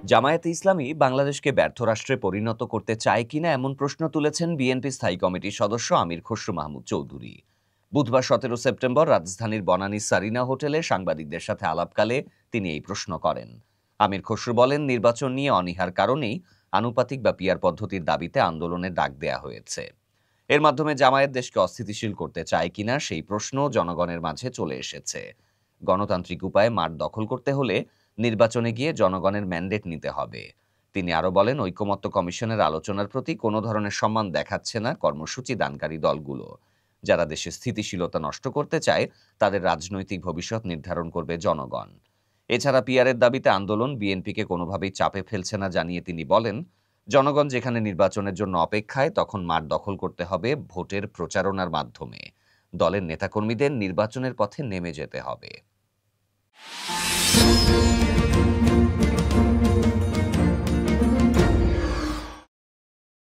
জামায়াতে ইসলামী বাংলাদেশকে ব্যর্থ রাষ্ট্রে পরিণত করতে চায় কিনা এমন প্রশ্ন তুলেছেন বিএনপি স্থায়ী কমিটির সদস্য আমির খসরু মাহমুদ চৌধুরী। বুধবার 17 সেপ্টেম্বর রাজধানীর বনানী সারিনা হোটেলে সাংবাদিকদের সাথে আলাপকালে তিনি এই প্রশ্ন করেন। আমির খসরু বলেন, নির্বাচন নিয়ে অনীহার কারণেই আনুপাতিক বা পিআর পদ্ধতির দাবিতে আন্দোলনের ডাক দেয়া হয়েছে। এর মাধ্যমে জামায়াত দেশকে অস্থিতিশীল করতে চায় কিনা সেই প্রশ্ন জনগণের মাঝে চলে এসেছে। গণতান্ত্রিক উপায়ে মাঠ দখল করতে হলে নির্বাচনে গিয়ে জনগণের ম্যান্ডেট নিতে হবে। তিনি আরো বলেন, ঐকমত্য কমিশনের আলোচনার প্রতি কোনো ধরনের সম্মান দেখাচ্ছে না কর্মসূচি দানকারী দলগুলো। যারা দেশের স্থিতিশীলতা নষ্ট করতে চায় তাদের রাজনৈতিক ভবিষ্যৎ নির্ধারণ করবে জনগণ। এছাড়া পিআরের দাবিতে আন্দোলন বিএনপিকে কোনোভাবেই চাপে ফেলছে না জানিয়ে তিনি বলেন, জনগণ যেখানে নির্বাচনের জন্য অপেক্ষায়, তখন মাঠ দখল করতে হবে ভোটের প্রচারণার মাধ্যমে। দলের নেতাকর্মীদের নির্বাচনের পথে নেমে যেতে হবে।